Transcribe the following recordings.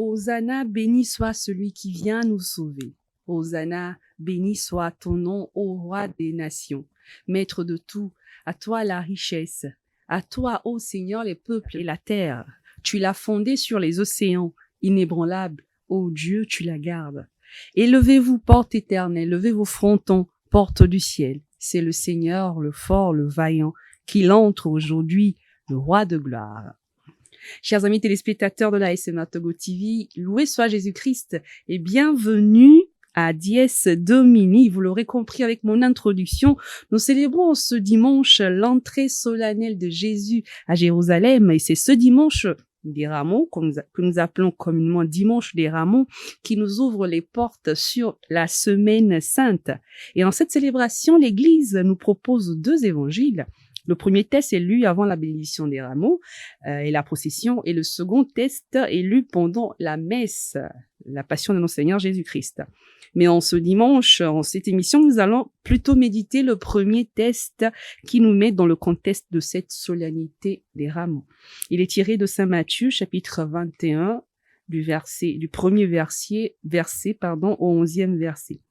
Hosanna, béni soit celui qui vient nous sauver. Hosanna, béni soit ton nom, ô roi des nations, maître de tout, à toi la richesse, à toi, ô Seigneur, les peuples et la terre. Tu l'as fondée sur les océans, inébranlable, ô Dieu, tu la gardes. Élevez-vous, porte éternelle, levez vos frontons, porte du ciel. C'est le Seigneur, le fort, le vaillant, qu'il entre aujourd'hui, le roi de gloire. Chers amis téléspectateurs de la SMA Togo TV, loué soit Jésus-Christ et bienvenue à Dies Domini. Vous l'aurez compris avec mon introduction, nous célébrons ce dimanche l'entrée solennelle de Jésus à Jérusalem et c'est ce dimanche des Rameaux, que nous appelons communément dimanche des Rameaux, qui nous ouvre les portes sur la Semaine Sainte. Et en cette célébration, l'Église nous propose 2 évangiles. Le premier texte est lu avant la bénédiction des rameaux et la procession, et le second texte est lu pendant la messe, la passion de notre Seigneur Jésus-Christ. Mais en ce dimanche, en cette émission, nous allons plutôt méditer le premier texte qui nous met dans le contexte de cette solennité des rameaux. Il est tiré de Saint Matthieu, chapitre 21, du premier verset, au 11e verset.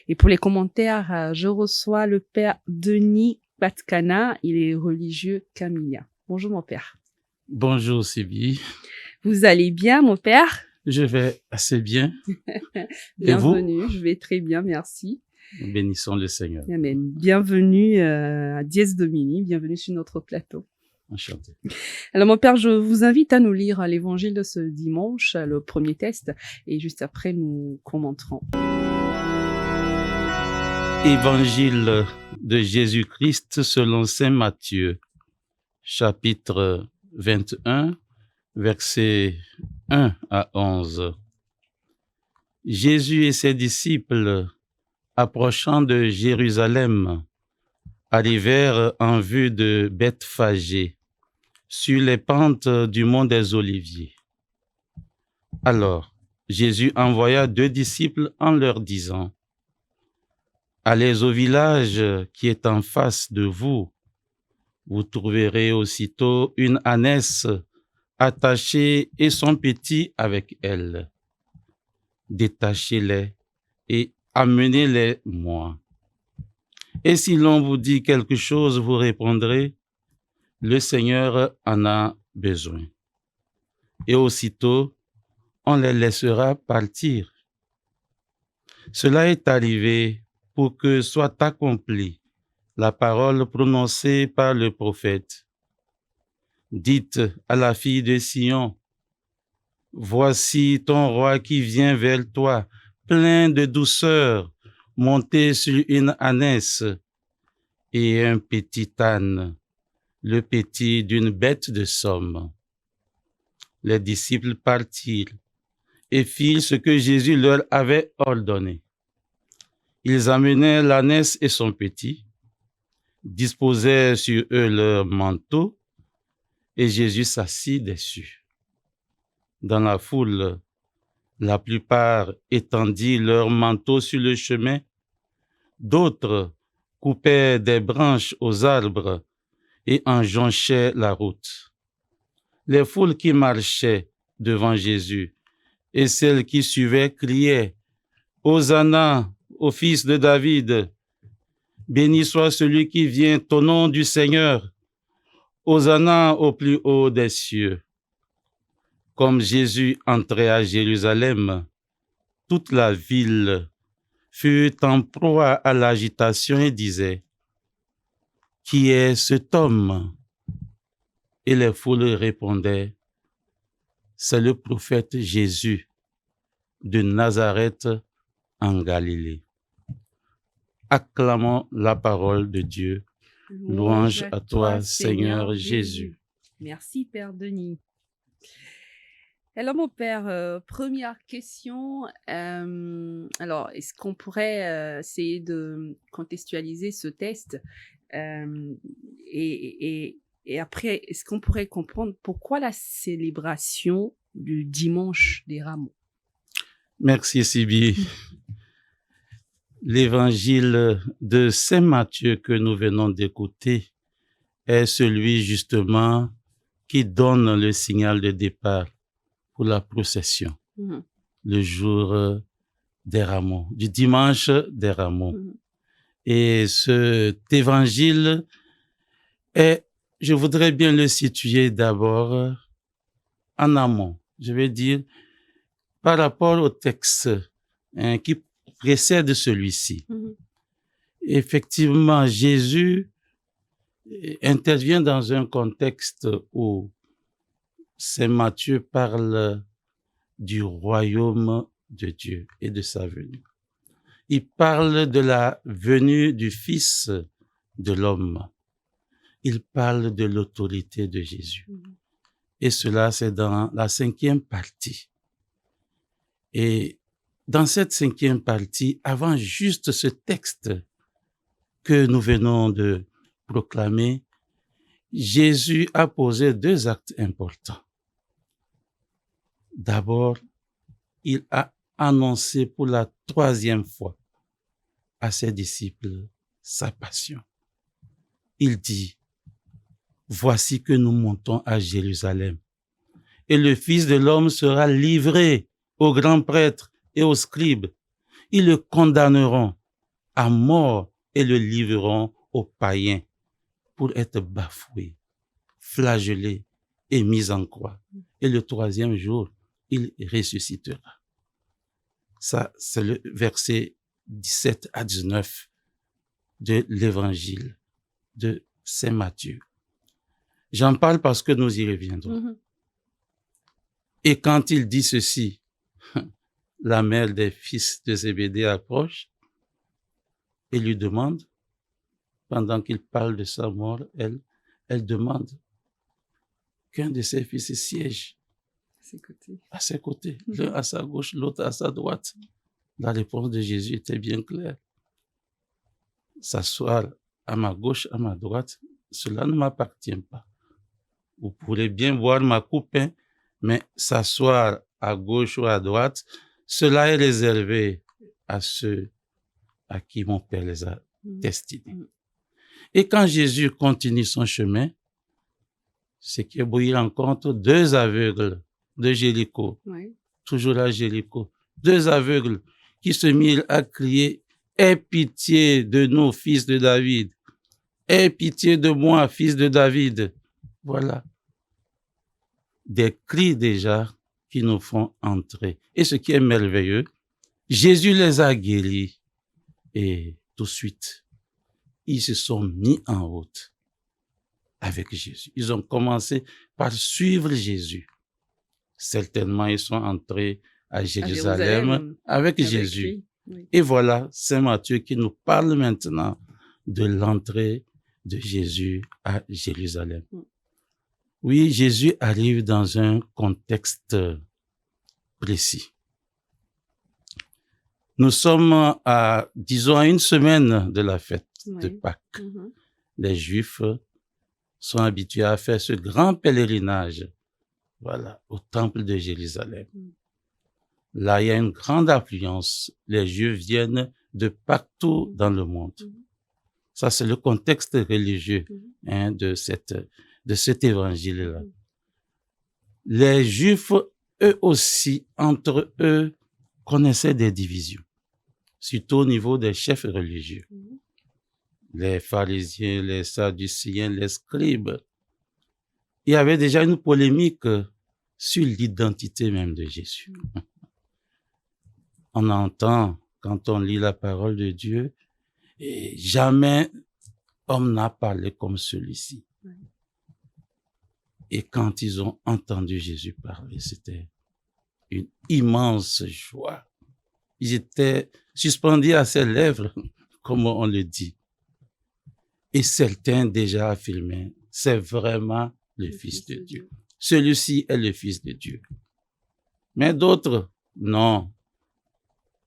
Et pour les commentaires, je reçois le Père Denis Patkana, il est religieux camillien. Bonjour mon père. Bonjour Sylvie. Vous allez bien mon père? Je vais assez bien. Bienvenue, je vais très bien, merci. Bénissons le Seigneur. Amen. Bienvenue à Dies Domini, bienvenue sur notre plateau. Enchanté. Alors mon père, je vous invite à nous lire l'évangile de ce dimanche, le premier texte, et juste après nous commenterons. Évangile de Jésus-Christ selon saint Matthieu, chapitre 21, versets 1 à 11. Jésus et ses disciples, approchant de Jérusalem, arrivèrent en vue de Bethphagée, sur les pentes du mont des Oliviers. Alors, Jésus envoya 2 disciples en leur disant: allez au village qui est en face de vous. Vous trouverez aussitôt une ânesse attachée et son petit avec elle. Détachez-les et amenez-les moi. Et si l'on vous dit quelque chose, vous répondrez: le Seigneur en a besoin. Et aussitôt, on les laissera partir. Cela est arrivé pour que soit accomplie la parole prononcée par le prophète. Dites à la fille de Sion: voici ton roi qui vient vers toi, plein de douceur, monté sur une ânesse et un petit âne, le petit d'une bête de somme. Les disciples partirent et firent ce que Jésus leur avait ordonné. Ils amenèrent l'ânesse et son petit, disposèrent sur eux leurs manteaux, et Jésus s'assit dessus. Dans la foule, la plupart étendirent leurs manteaux sur le chemin, d'autres coupèrent des branches aux arbres et en jonchaient la route. Les foules qui marchaient devant Jésus et celles qui suivaient criaient: Hosanna au fils de David, béni soit celui qui vient au nom du Seigneur, Hosanna au plus haut des cieux. Comme Jésus entrait à Jérusalem, toute la ville fut en proie à l'agitation et disait: qui est cet homme? Et les foules répondaient: c'est le prophète Jésus de Nazareth en Galilée. Acclamons la parole de Dieu. Louange à toi, Seigneur Jésus. Merci, Père Denis. Alors, mon père, première question. Alors, est-ce qu'on pourrait essayer de contextualiser ce texte et après, est-ce qu'on pourrait comprendre pourquoi la célébration du dimanche des Rameaux? Merci, Sibi. L'évangile de Saint Matthieu que nous venons d'écouter est celui justement qui donne le signal de départ pour la procession. le jour des rameaux, du dimanche des rameaux. Et cet évangile est, je voudrais bien le situer d'abord en amont, je vais dire, par rapport au texte qui précède celui-ci. Effectivement, Jésus intervient dans un contexte où Saint Matthieu parle du royaume de Dieu et de sa venue. Il parle de la venue du Fils de l'homme. Il parle de l'autorité de Jésus. Et cela, c'est dans la 5e partie. Et dans cette 5e partie, avant juste ce texte que nous venons de proclamer, Jésus a posé 2 actes importants. D'abord, il a annoncé pour la 3e fois à ses disciples sa passion. Il dit, voici que nous montons à Jérusalem et le Fils de l'homme sera livré aux grands prêtres et aux scribes. Ils le condamneront à mort et le livreront aux païens pour être bafoué, flagellé et mis en croix. Et le 3e jour, il ressuscitera. Ça, c'est le verset 17 à 19 de l'évangile de Saint Matthieu. J'en parle parce que nous y reviendrons. Et quand il dit ceci, la mère des fils de Zébédée approche et lui demande, pendant qu'il parle de sa mort, elle demande qu'un de ses fils siège à ses côtés, l'un à sa gauche, l'autre à sa droite. La réponse de Jésus était bien claire. S'asseoir à ma gauche, à ma droite, cela ne m'appartient pas. Vous pourrez bien boire ma coupe, mais s'asseoir à gauche ou à droite, cela est réservé à ceux à qui mon Père les a destinés. Et quand Jésus continue son chemin, c'est qu'il rencontre 2 aveugles de Jéricho, toujours à Jéricho, 2 aveugles qui se mirent à crier « Aie pitié de nous, fils de David! Aie pitié de moi, fils de David! » Voilà. Des cris déjà qui nous font entrer. Et ce qui est merveilleux, Jésus les a guéris et tout de suite, ils se sont mis en route avec Jésus. Ils ont commencé par suivre Jésus. Certainement, ils sont entrés à Jérusalem avec Jésus. Oui. Et voilà Saint Matthieu qui nous parle maintenant de l'entrée de Jésus à Jérusalem. Oui, Jésus arrive dans un contexte précis. Nous sommes à, disons, à une semaine de la fête de Pâques. Les Juifs sont habitués à faire ce grand pèlerinage, voilà, au temple de Jérusalem. Là, il y a une grande affluence. Les Juifs viennent de partout dans le monde. Ça, c'est le contexte religieux de cet évangile-là. Les Juifs, eux aussi, entre eux, connaissaient des divisions, surtout au niveau des chefs religieux. Les pharisiens, les sadducéens, les scribes. Il y avait déjà une polémique sur l'identité même de Jésus. On entend, quand on lit la parole de Dieu, et jamais homme n'a parlé comme celui-ci. Et quand ils ont entendu Jésus parler, c'était une immense joie. Ils étaient suspendus à ses lèvres, comme on le dit. Et certains déjà affirmaient, c'est vraiment le Fils de Dieu. Celui-ci est le Fils de Dieu. Mais d'autres, non.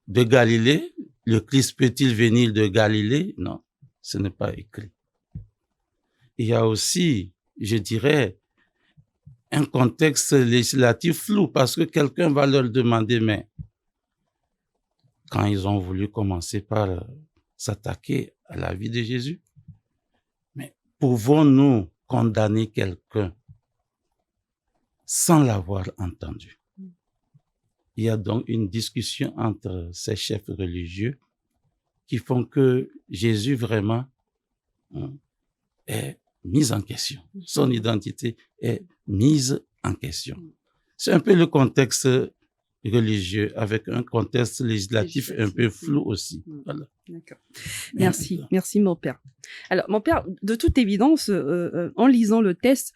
De Galilée, le Christ peut-il venir de Galilée? Non, ce n'est pas écrit. Il y a aussi, je dirais, un contexte législatif flou parce que quelqu'un va leur demander, mais quand ils ont voulu commencer par s'attaquer à la vie de Jésus, mais pouvons-nous condamner quelqu'un sans l'avoir entendu? il y a donc une discussion entre ces chefs religieux qui font que Jésus vraiment est mis en question. Son identité est mise en question. C'est un peu le contexte religieux avec un contexte législatif un peu flou aussi. Voilà. D'accord. Merci mon père. Alors mon père, de toute évidence, en lisant le texte,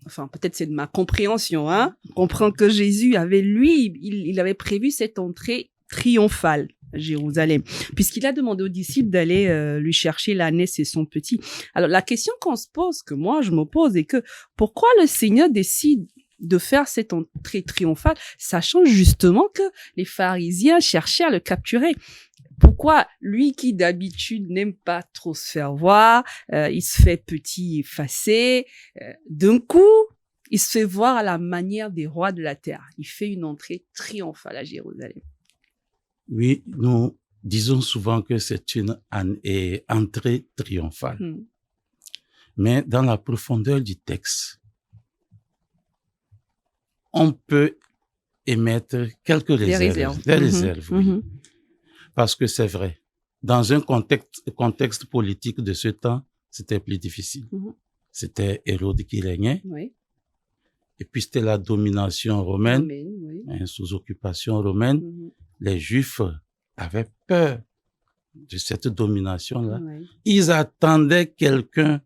enfin peut-être c'est de ma compréhension, on comprend que Jésus avait il avait prévu cette entrée triomphale à Jérusalem, puisqu'il a demandé aux disciples d'aller lui chercher l'ânesse et son petit. Alors la question qu'on se pose, que moi je me pose, est que pourquoi le Seigneur décide de faire cette entrée triomphale, sachant justement que les pharisiens cherchaient à le capturer. Pourquoi lui qui d'habitude n'aime pas trop se faire voir, il se fait petit, effacé, d'un coup, il se fait voir à la manière des rois de la terre. Il fait une entrée triomphale à Jérusalem. Oui, nous disons souvent que c'est une entrée triomphale. Mais dans la profondeur du texte, on peut émettre quelques réserves. Des réserves, oui. Parce que c'est vrai, dans un contexte politique de ce temps, c'était plus difficile. C'était Hérode qui régnait. Oui. Et puis c'était la domination romaine, sous occupation romaine. Les Juifs avaient peur de cette domination-là. Ils attendaient quelqu'un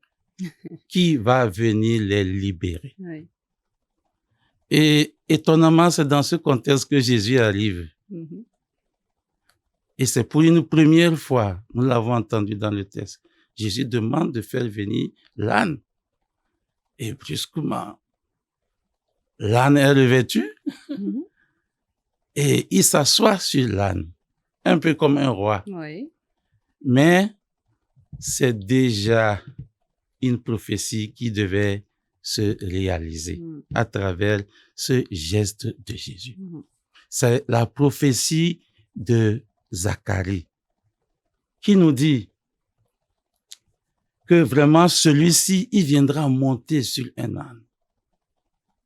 qui va venir les libérer. Et étonnamment, c'est dans ce contexte que Jésus arrive. Et c'est pour une première fois, nous l'avons entendu dans le texte, Jésus demande de faire venir l'âne. Et brusquement, l'âne est revêtu et il s'assoit sur l'âne, un peu comme un roi. Mais c'est déjà une prophétie qui devait se réaliser à travers ce geste de Jésus. C'est la prophétie de Zacharie qui nous dit que vraiment celui-ci, il viendra monter sur un âne.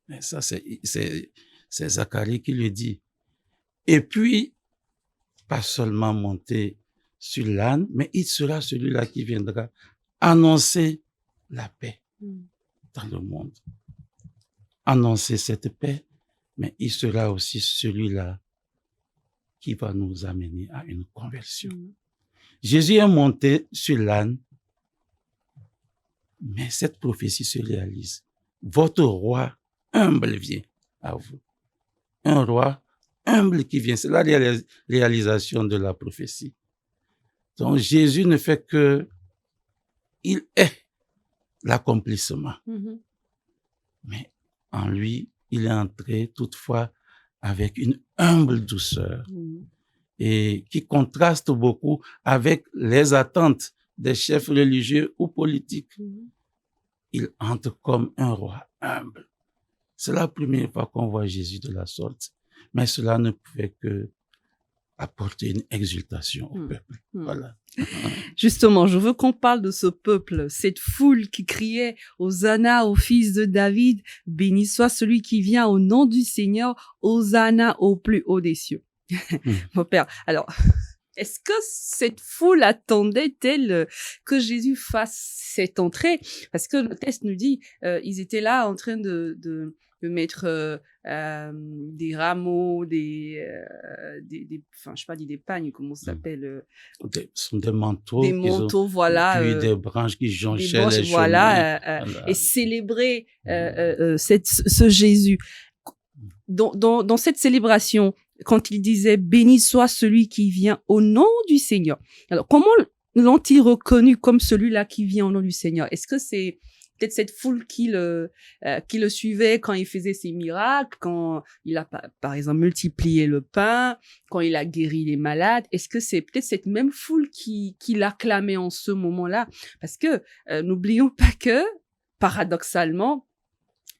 Et ça, c'est Zacharie qui le dit. Et puis, pas seulement monter sur l'âne, mais il sera celui-là qui viendra annoncer la paix dans le monde. Annoncer cette paix, mais il sera aussi celui-là qui va nous amener à une conversion. Jésus est monté sur l'âne, mais cette prophétie se réalise. Votre roi humble vient à vous. Un roi humble qui vient. C'est la réalisation de la prophétie. Donc Jésus ne fait que, il est l'accomplissement. Mais en lui, il est entré toutefois avec une humble douceur et qui contraste beaucoup avec les attentes des chefs religieux ou politiques. Il entre comme un roi humble. C'est la première fois qu'on voit Jésus de la sorte, mais cela ne pouvait que apporter une exultation au peuple. Voilà. Justement, je veux qu'on parle de ce peuple, cette foule qui criait Hosanna au fils de David, béni soit celui qui vient au nom du Seigneur, Hosanna au plus haut des cieux. Mon père, alors, est-ce que cette foule attendait-elle que Jésus fasse cette entrée? Parce que le texte nous dit, ils étaient là en train de mettre des rameaux, enfin, je sais pas, des pagnes, comment ça s'appelle? Ce sont des manteaux. Des manteaux, voilà. Puis des branches qui jonchaient les chemins. Voilà. Et célébrer ce Jésus. Dans cette célébration, quand il disait « Béni soit celui qui vient au nom du Seigneur ». Alors, comment l'ont-ils reconnu comme celui-là qui vient au nom du Seigneur? Est-ce que c'est peut-être cette foule qui le suivait quand il faisait ses miracles, quand il a, par exemple, multiplié le pain, quand il a guéri les malades? Est-ce que c'est peut-être cette même foule qui l'acclamait en ce moment-là? Parce que n'oublions pas que, paradoxalement,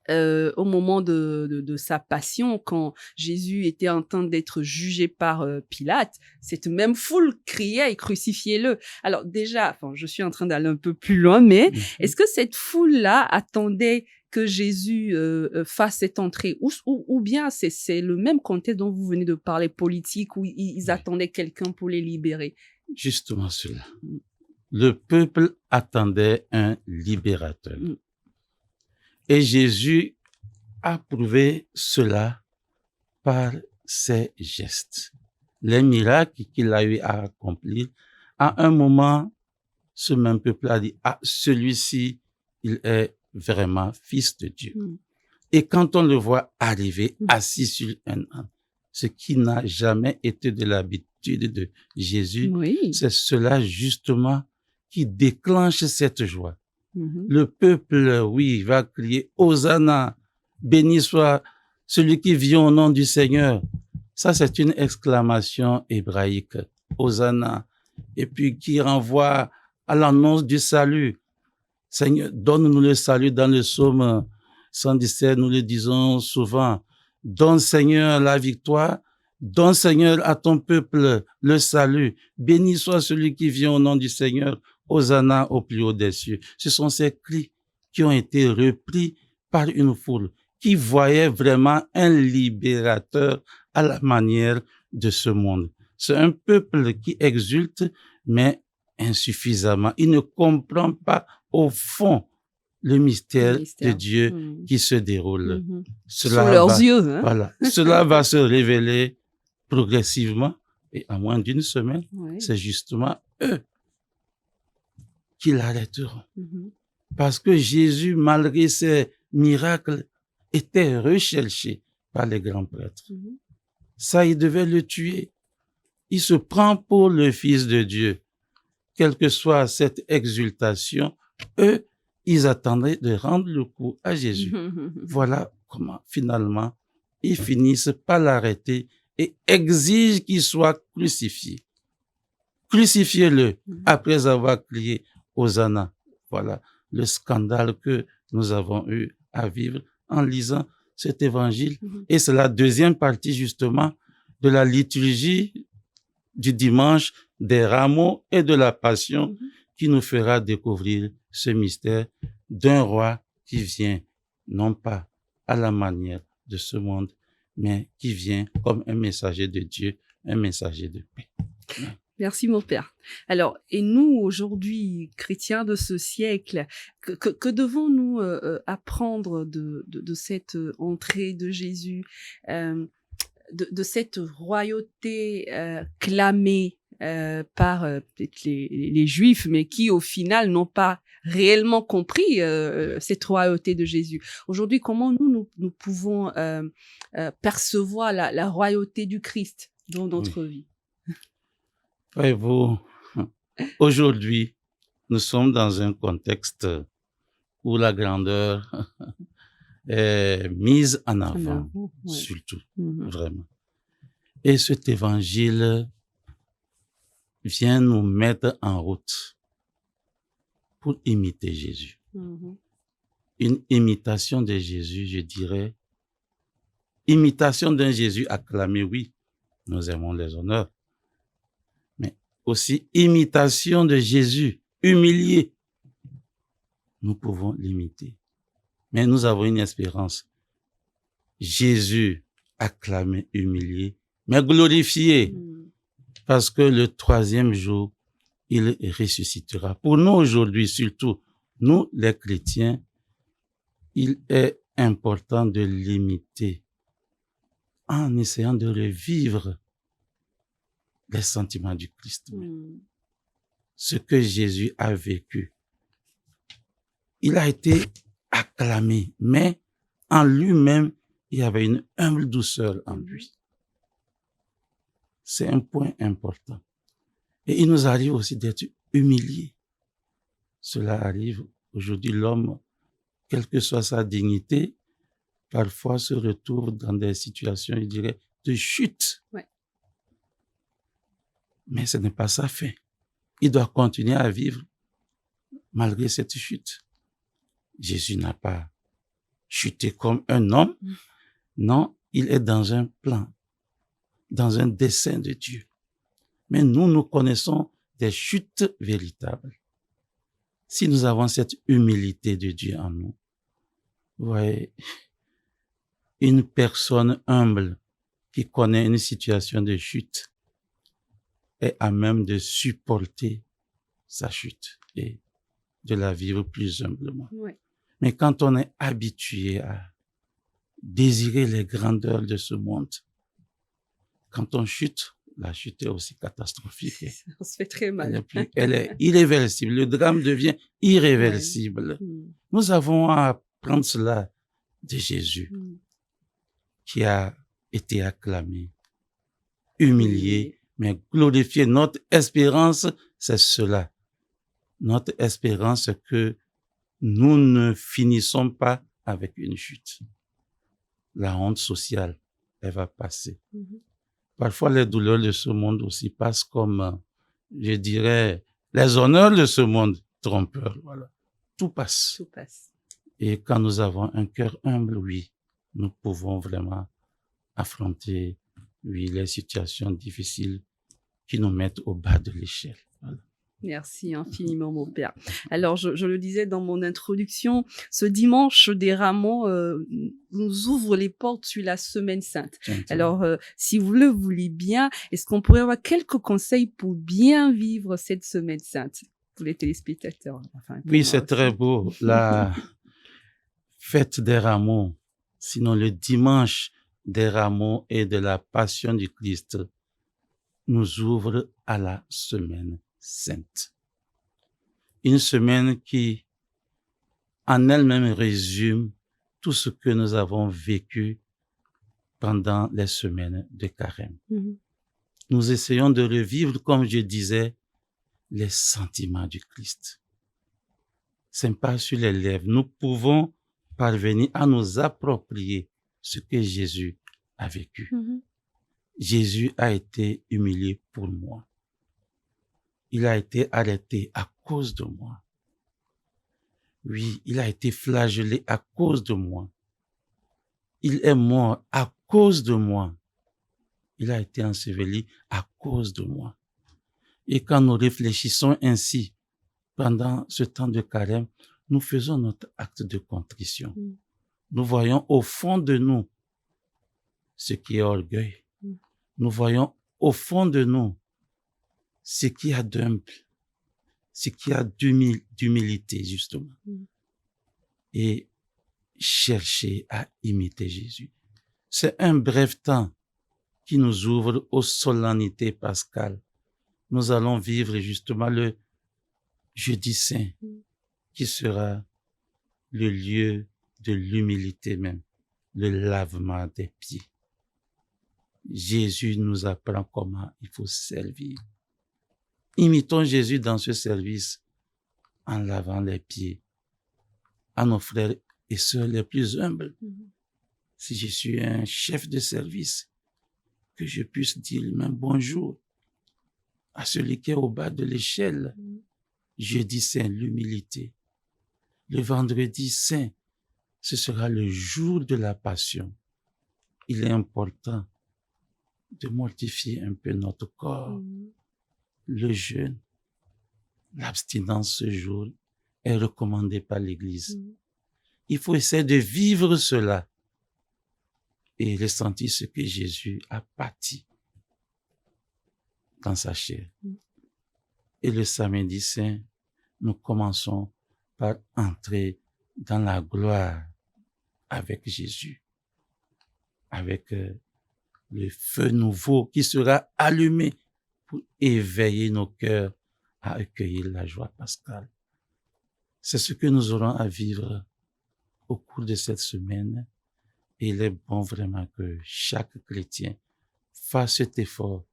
au moment de sa passion, quand Jésus était en train d'être jugé par Pilate, cette même foule criait « Crucifiez-le ». Alors déjà, enfin, je suis en train d'aller un peu plus loin, mais est-ce que cette foule-là attendait que Jésus fasse cette entrée, ou bien c'est le même contexte dont vous venez de parler, politique, où ils attendaient quelqu'un pour les libérer. Justement cela. Le peuple attendait un libérateur. Et Jésus a prouvé cela par ses gestes. Les miracles qu'il a eu à accomplir, à un moment, ce même peuple a dit, ah, celui-ci, il est vraiment fils de Dieu. Et quand on le voit arriver assis sur un âne, ce qui n'a jamais été de l'habitude de Jésus, c'est cela justement qui déclenche cette joie. Le peuple, oui, va crier « Hosanna », béni soit celui qui vient au nom du Seigneur. Ça, c'est une exclamation hébraïque, « Hosanna », et puis qui renvoie à l'annonce du salut. Seigneur, donne-nous le salut. Dans le psaume 117, nous le disons souvent. Donne, Seigneur, la victoire. Donne, Seigneur, à ton peuple le salut. Béni soit celui qui vient au nom du Seigneur. Hosanna au plus haut des cieux. Ce sont ces cris qui ont été repris par une foule qui voyait vraiment un libérateur à la manière de ce monde. C'est un peuple qui exulte, mais insuffisamment. Il ne comprend pas au fond le mystère de Dieu qui se déroule. Cela sous leurs yeux. Hein? Voilà. Cela va se révéler progressivement et en moins d'une semaine, c'est justement eux qui l'arrêteront. Parce que Jésus, malgré ses miracles, était recherché par les grands prêtres. Ça, ils devaient le tuer. Il se prend pour le Fils de Dieu. Quelle que soit cette exultation, eux, ils attendaient de rendre le coup à Jésus. Voilà comment, finalement, ils finissent par l'arrêter et exigent qu'il soit crucifié. Crucifiez-le après avoir crié Hosanna. Voilà le scandale que nous avons eu à vivre en lisant cet évangile. Et c'est la deuxième partie, justement, de la liturgie du dimanche des rameaux et de la passion qui nous fera découvrir ce mystère d'un roi qui vient, non pas à la manière de ce monde, mais qui vient comme un messager de Dieu, un messager de paix. Merci, mon père. Alors, et nous, aujourd'hui, chrétiens de ce siècle, que devons-nous apprendre de cette entrée de Jésus, de cette royauté clamée par les Juifs, mais qui, au final, n'ont pas réellement compris cette royauté de Jésus. Aujourd'hui, comment nous pouvons percevoir la royauté du Christ dans notre vie? Voyez-vous, aujourd'hui, nous sommes dans un contexte où la grandeur est mise en avant, surtout, vraiment. Et cet évangile vient nous mettre en route pour imiter Jésus. Une imitation de Jésus, je dirais, imitation d'un Jésus acclamé, oui, nous aimons les honneurs, aussi imitation de Jésus, humilié. Nous pouvons l'imiter. Mais nous avons une espérance. Jésus acclamé, humilié, mais glorifié. Parce que le troisième jour, il ressuscitera. Pour nous aujourd'hui, surtout, nous les chrétiens, il est important de l'imiter en essayant de revivre les sentiments du Christ. Ce que Jésus a vécu. Il a été acclamé, mais en lui-même, il y avait une humble douceur en lui. C'est un point important. Et il nous arrive aussi d'être humiliés. Cela arrive aujourd'hui. L'homme, quelle que soit sa dignité, parfois se retrouve dans des situations, je dirais, de chute. Mais ce n'est pas sa fin. Il doit continuer à vivre malgré cette chute. Jésus n'a pas chuté comme un homme. Non, il est dans un plan, dans un dessein de Dieu. Mais nous connaissons des chutes véritables. Si nous avons cette humilité de Dieu en nous, Ouais, une personne humble qui connaît une situation de chute est à même de supporter sa chute et de la vivre plus humblement. Ouais. Mais quand on est habitué à désirer les grandeurs de ce monde, quand on chute, la chute est aussi catastrophique. On se fait très mal. Elle est irréversible. Le drame devient irréversible. Ouais. Nous avons à apprendre cela de Jésus, qui a été acclamé, humilié, mais glorifié. Notre espérance, c'est cela. Notre espérance, c'est que nous ne finissons pas avec une chute. La honte sociale, elle va passer. Parfois, les douleurs de ce monde aussi passent comme, je dirais, les honneurs de ce monde trompeurs. Voilà. Tout passe. Tout passe. Et quand nous avons un cœur humble, oui, nous pouvons vraiment affronter, oui, les situations difficiles qui nous mettent au bas de l'échelle. Voilà. Merci infiniment, mon père. Alors, je le disais dans mon introduction, ce dimanche des Rameaux nous ouvre les portes sur la Semaine Sainte. Alors, si vous le voulez bien, est-ce qu'on pourrait avoir quelques conseils pour bien vivre cette Semaine Sainte pour les téléspectateurs? Enfin, oui, c'est très beau. La fête des Rameaux, sinon le dimanche des Rameaux et de la Passion du Christ, nous ouvre à la Semaine Sainte. Une semaine qui, en elle-même, résume tout ce que nous avons vécu pendant les semaines de Carême. Nous essayons de revivre, comme je disais, les sentiments du Christ. C'est pas sur les lèvres. Nous pouvons parvenir à nous approprier ce que Jésus a vécu. Jésus a été humilié pour moi. Il a été arrêté à cause de moi. Oui, il a été flagellé à cause de moi. Il est mort à cause de moi. Il a été enseveli à cause de moi. Et quand nous réfléchissons ainsi, pendant ce temps de carême, nous faisons notre acte de contrition. Nous voyons au fond de nous ce qui est orgueil. Nous voyons au fond de nous ce qu'il y a d'humble, ce qu'il y a d'humilité, justement. Et chercher à imiter Jésus. C'est un bref temps qui nous ouvre aux solennités pascales. Nous allons vivre justement le Jeudi Saint, qui sera le lieu de l'humilité même, le lavement des pieds. Jésus nous apprend comment il faut servir. Imitons Jésus dans ce service en lavant les pieds à nos frères et sœurs les plus humbles. Si je suis un chef de service, que je puisse dire même bonjour à celui qui est au bas de l'échelle. Jeudi Saint, l'humilité. Le vendredi Saint, ce sera le jour de la Passion. Il est important de mortifier un peu notre corps. Le jeûne, l'abstinence ce jour est recommandée par l'Église. Il faut essayer de vivre cela et ressentir ce que Jésus a pâti dans sa chair. Et le samedi saint, nous commençons par entrer dans la gloire avec Jésus, avec le feu nouveau qui sera allumé pour éveiller nos cœurs à accueillir la joie pascale. C'est ce que nous aurons à vivre au cours de cette semaine. Et il est bon vraiment que chaque chrétien fasse cet effort.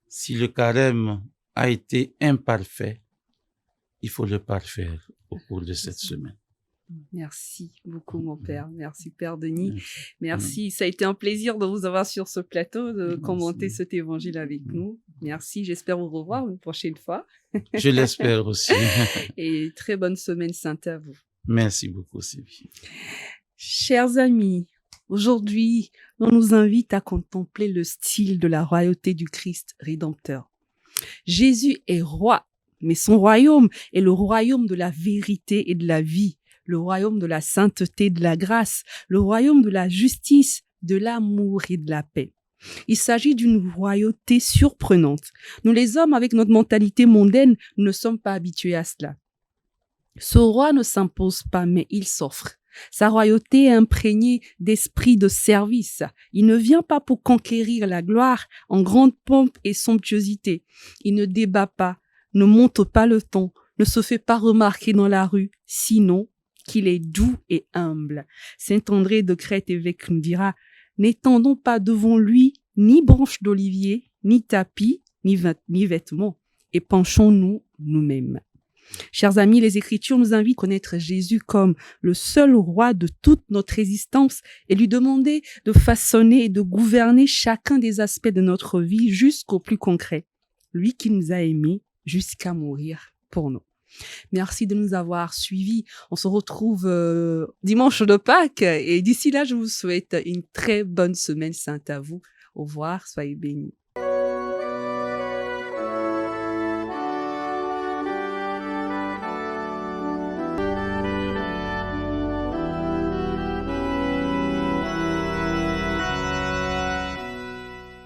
Si le carême a été imparfait, il faut le parfaire au cours de cette semaine. Merci beaucoup, mon père. Merci, Père Denis. Merci. Ça a été un plaisir de vous avoir sur ce plateau, de commenter cet évangile avec nous. Merci. J'espère vous revoir une prochaine fois. Je l'espère aussi. Et très bonne semaine sainte à vous. Merci beaucoup, Sylvie. Chers amis, aujourd'hui, on nous invite à contempler le style de la royauté du Christ rédempteur. Jésus est roi, mais son royaume est le royaume de la vérité et de la vie, le royaume de la sainteté, de la grâce, le royaume de la justice, de l'amour et de la paix. Il s'agit d'une royauté surprenante. Nous les hommes, avec notre mentalité mondaine, ne sommes pas habitués à cela. Ce roi ne s'impose pas, mais il s'offre. Sa royauté est imprégnée d'esprit de service. Il ne vient pas pour conquérir la gloire en grande pompe et somptuosité. Il ne débat pas, ne monte pas le ton, ne se fait pas remarquer dans la rue, sinon qu'il est doux et humble. Saint André de Crète, évêque, nous dira: n'étendons pas devant lui ni branche d'olivier, ni tapis, ni vêtements, et penchons-nous nous-mêmes. Chers amis, les Écritures nous invitent à connaître Jésus comme le seul roi de toute notre existence et lui demander de façonner et de gouverner chacun des aspects de notre vie jusqu'au plus concret. Lui qui nous a aimés jusqu'à mourir pour nous. Merci de nous avoir suivis. On se retrouve dimanche de Pâques et d'ici là, je vous souhaite une très bonne semaine sainte à vous. Au revoir, soyez bénis.